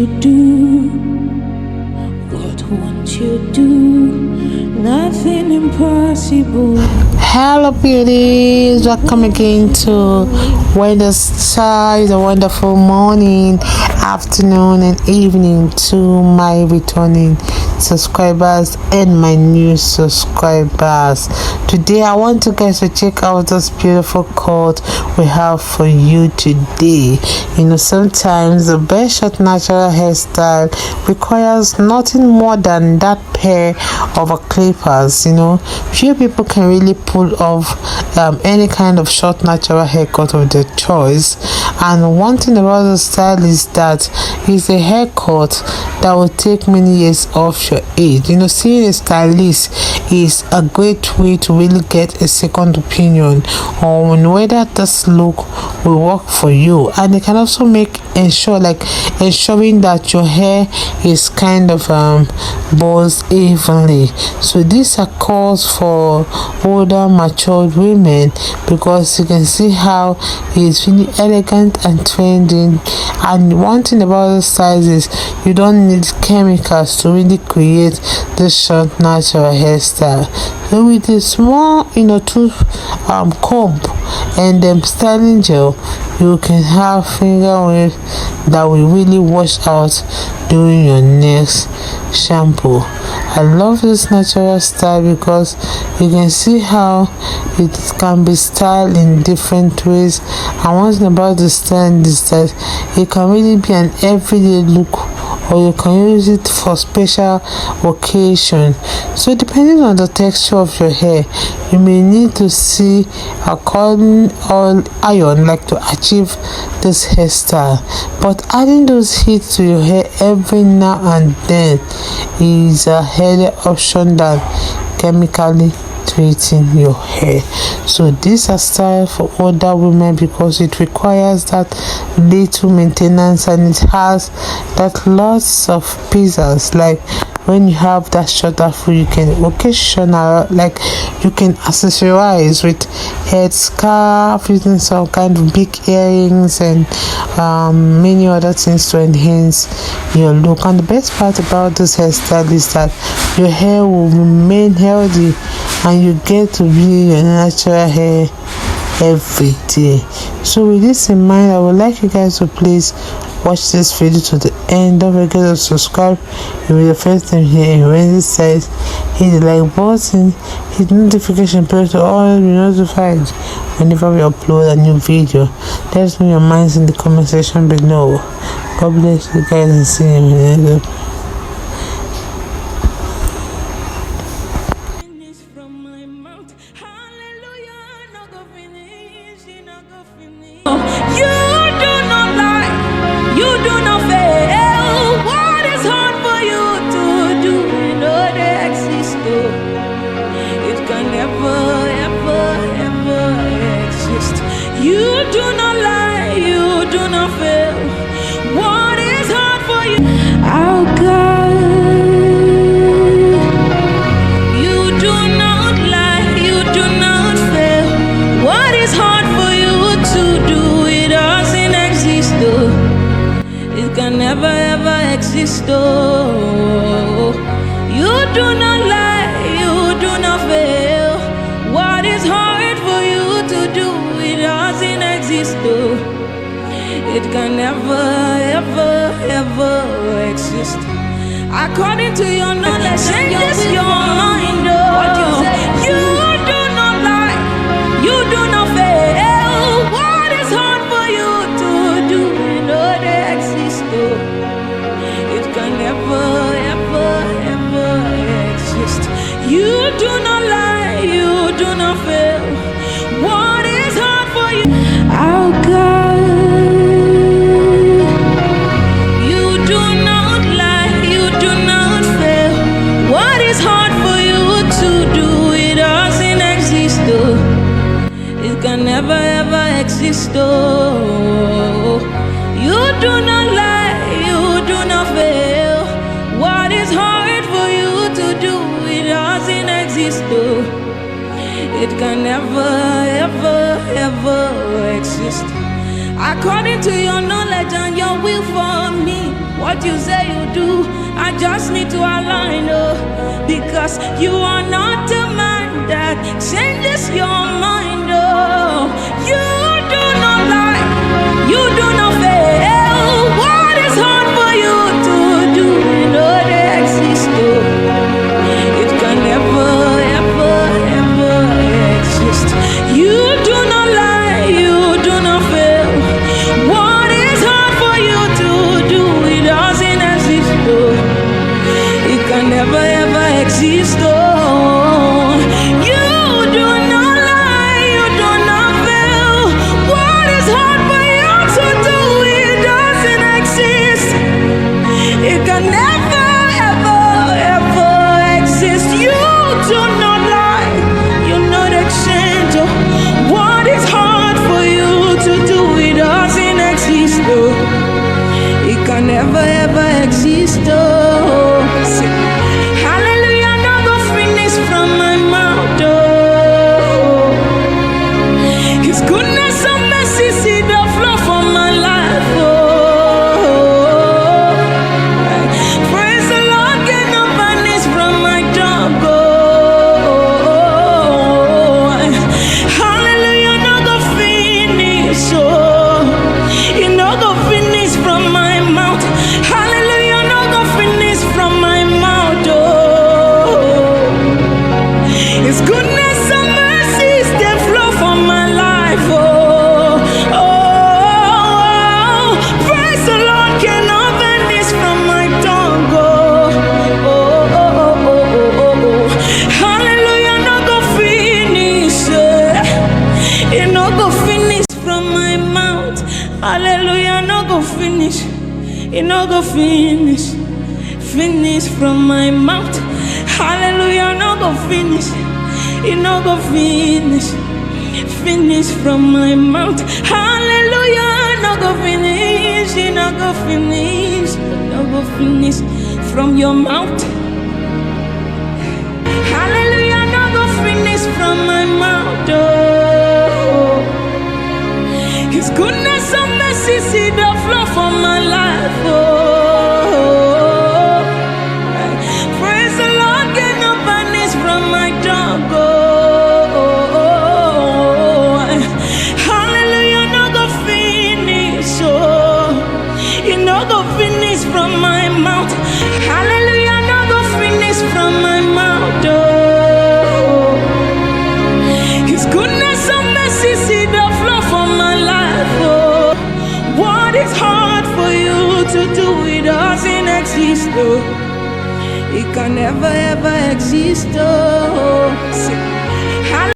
you do? What won't you do? Nothing impossible. Hello beauties, welcome again to Wendy Styles. A wonderful morning, afternoon and evening to my returning subscribers and my new subscribers. Today I want you guys to check out this beautiful coat we have for you today. You know, sometimes the best short natural hairstyle requires nothing more than that pair of clippers. You know, few people can really pull off any kind of short natural haircut of their choice, and one thing about the style is that it's a haircut that will take many years off your age. You know, seeing a stylist is a great way to really get a second opinion on whether this look will work for you, and it can also ensuring that your hair is kind of buzzed evenly. So these are calls for older matured women, because you can see how it's really elegant and trending. And one thing about the size is you don't need chemicals to really create this short natural hairstyle. So with a small tooth comb and styling gel, you can have finger waves that will really wash out during your next shampoo. I love this natural style because you can see how it can be styled in different ways. And one thing about the style is that it can really be an everyday look, or you can use it for special occasion. So depending on the texture of your hair, you may need to see a cotton or iron to achieve this hairstyle. But adding those heat to your hair every now and then is a healthier option than chemically treating your hair. So these are style for older women because it requires that little maintenance, and it has that lots of pieces. Like when you have that short afro, you can you can accessorize with head scarf, using some kind of big earrings and many other things to enhance your look. And the best part about this hairstyle is that your hair will remain healthy and you get to be your natural hair every day. So with this in mind, I would like you guys to please watch this video to the end. Don't forget to subscribe if you're the first time here in Wendy Styles. Hit the like button, hit notification bell to always be notified whenever we upload a new video. Let us know your minds in the comment section below. God bless you guys and see you in the next. You do not lie, you do not fail. What is hard for you? Oh God, you do not lie, you do not fail. What is hard for you to do? It doesn't exist, though. It can never ever exist, though. You do not lie, you do not fail. What is hard for you to do? It doesn't exist, though. It can never, ever, ever exist. According to your knowledge, changes your mind, oh. What you say? You do not lie, you do not fail. What is hard for you to do? You know they exist, though. It can never, ever, ever exist. You do not lie, you do not fail. What is hard for you? Oh God, you do not lie, you do not fail. What is hard for you to do? It doesn't exist, though. It can never ever exist, though. You do not lie, you do not fail. What is hard for you to do? It doesn't exist, though. It can never, ever, ever exist. According to your knowledge and your will for me. what you say you do. I just need to align, oh, because you are not a man that changes your mind, oh. You do not lie, you do not fail. What is hard for you to do, you know they exist, oh. It can never, ever, ever exist. You do not lie, you do not fail. What is hard for you to do, it doesn't exist, oh. It can never, ever exist, oh. You do not lie, you do not fail. What is hard for you to do, it doesn't exist. It can never, ever, ever exist. You do not lie, you not exchange, oh. What is hard for you to do, it doesn't exist, oh. It can never, ever exist, oh. Hallelujah, no go finish from my mouth, oh. His goodness and mercy see the flow from my life, oh. Praise the Lord, get no vanish from my tongue, oh. Hallelujah, no go finish, oh. You no go finish from my mouth. Hallelujah, no go finish from my mouth, oh. His goodness and mercies, they flow from my life, oh. Oh, praise the Lord, cannot vanish from my tongue, oh. Oh, oh, oh, oh, oh, oh. Hallelujah, no go finish, it no go finish from my mouth. Hallelujah, no go finish, it no go finish from my mouth. Hallelujah, no go finish, it no go finish from my mouth. Hallelujah, no go finish, it no go finish, no go finish from your mouth. Hallelujah, no go finish from my mouth, oh. His goodness and mercy see the flow from my life, oh. Praise the Lord, get no vanish from my tongue, oh. Hallelujah, no go finish, oh. It no go finish from my mouth. Hallelujah, no go finish from my mouth, oh. His goodness and mercy see the flow from my life, oh. What is hard for you to do, it doesn't exist, oh. It can never, ever exist, oh.